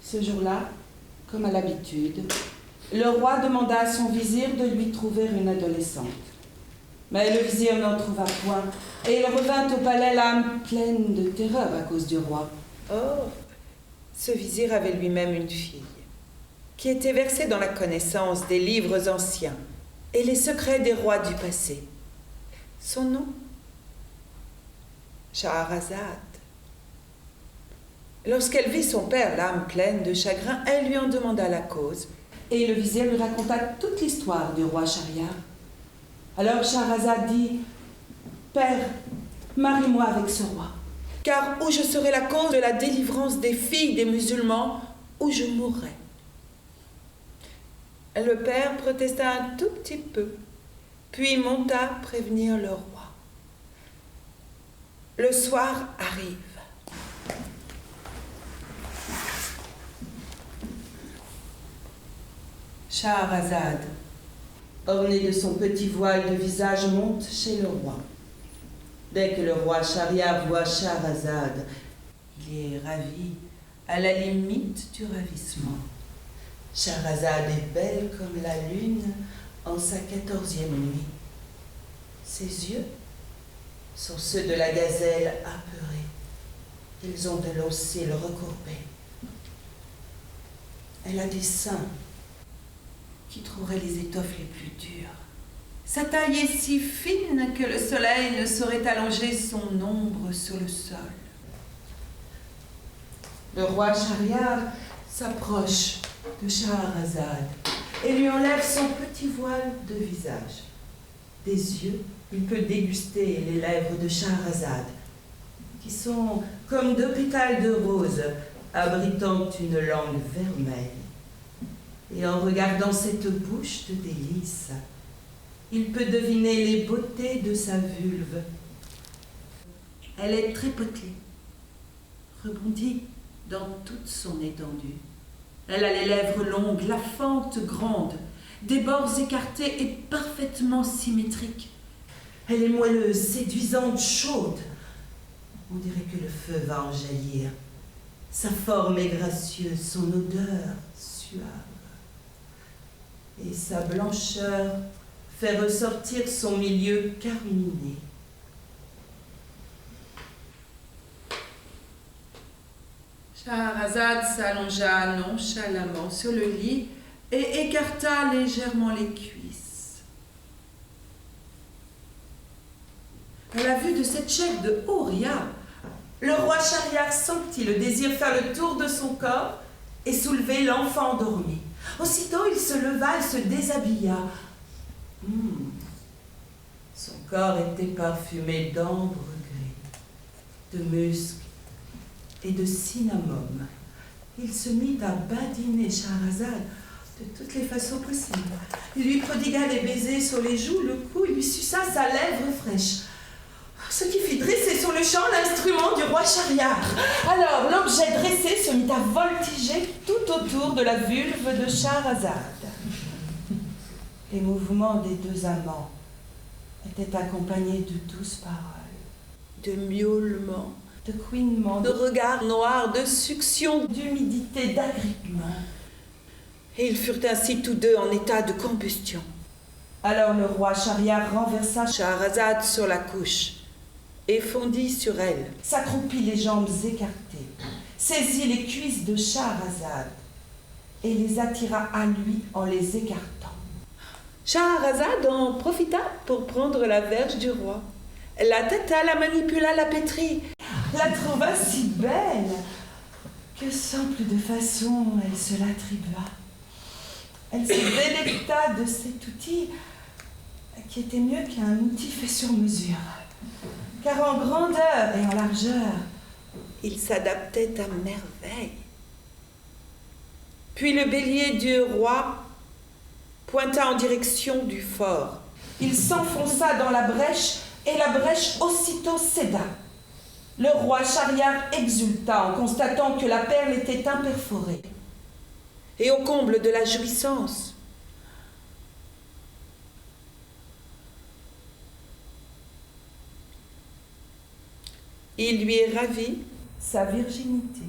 Ce jour-là, comme à l'habitude, le roi demanda à son vizir de lui trouver une adolescente. Mais le vizir n'en trouva point, et il revint au palais l'âme pleine de terreur à cause du roi. Or, ce vizir avait lui-même une fille, qui était versée dans la connaissance des livres anciens et les secrets des rois du passé. Son nom, Scheherazade. Lorsqu'elle vit son père, l'âme pleine de chagrin, elle lui en demanda la cause. Et le vizir lui raconta toute l'histoire du roi Schahriar. Alors Scheherazade dit, « Père, marie-moi avec ce roi. Car ou je serai la cause de la délivrance des filles des musulmans, ou je mourrai. » Le père protesta un tout petit peu, puis monta prévenir le roi. Le soir arrive. Scheherazade, ornée de son petit voile de visage, monte chez le roi. Dès que le roi Schahriar voit Scheherazade, il est ravi, à la limite du ravissement. Scheherazade est belle comme la lune en sa 14e nuit. Ses yeux sont ceux de la gazelle apeurée. Ils ont de longs cils recourbés. Elle a des seins qui trouveraient les étoffes les plus dures. Sa taille est si fine que le soleil ne saurait allonger son ombre sur le sol. Le roi Schahriar s'approche de Scheherazade et lui enlève son petit voile de visage. Des yeux, il peut déguster les lèvres de Scheherazade, qui sont comme 2 pétales de rose abritant une langue vermeille. Et en regardant cette bouche de délices, il peut deviner les beautés de sa vulve. Elle est très potelée, rebondie dans toute son étendue. Elle a les lèvres longues, la fente grande, des bords écartés et parfaitement symétriques. Elle est moelleuse, séduisante, chaude. On dirait que le feu va en jaillir. Sa forme est gracieuse, son odeur suave. Et sa blancheur fait ressortir son milieu carminé. Scheherazade s'allongea nonchalamment sur le lit et écarta légèrement les cuisses. À la vue de cette chèvre de Houria, le roi Schahriar sentit le désir faire le tour de son corps et soulever l'enfant endormi. Aussitôt, il se leva et se déshabilla. Son corps était parfumé d'ambre gris, de musc et de cinnamome. Il se mit à badiner Scheherazade de toutes les façons possibles. Il lui prodigua des baisers sur les joues, le cou, il lui suça sa lèvre fraîche, ce qui fit dresser sur le champ l'instrument du roi Schahriar. Alors l'objet dressé se mit à voltiger tout autour de la vulve de Scheherazade. Les mouvements des 2 amants étaient accompagnés de douces paroles, De miaulements, de couinements, de regards noirs, de succion, d'humidité, d'agrippement. et ils furent ainsi tous deux en état de combustion. Alors le roi Schahriar renversa Scheherazade sur la couche et fondit sur elle. s'accroupit les jambes écartées, saisit les cuisses de Scheherazade et les attira à lui en les écartant. Scheherazade en profita pour prendre la verge du roi. La tâta, la manipula, la pétrit. La trouva si belle que sans plus de façon, elle se l'attribua. Elle se délecta de cet outil qui était mieux qu'un outil fait sur mesure, car en grandeur et en largeur, Il s'adaptait à merveille. Puis le bélier du roi pointa en direction du fort. il s'enfonça dans la brèche et la brèche aussitôt céda. Le roi Schahriar exulta en constatant que la perle était imperforée. Et au comble de la jouissance, il lui ravit Sa virginité.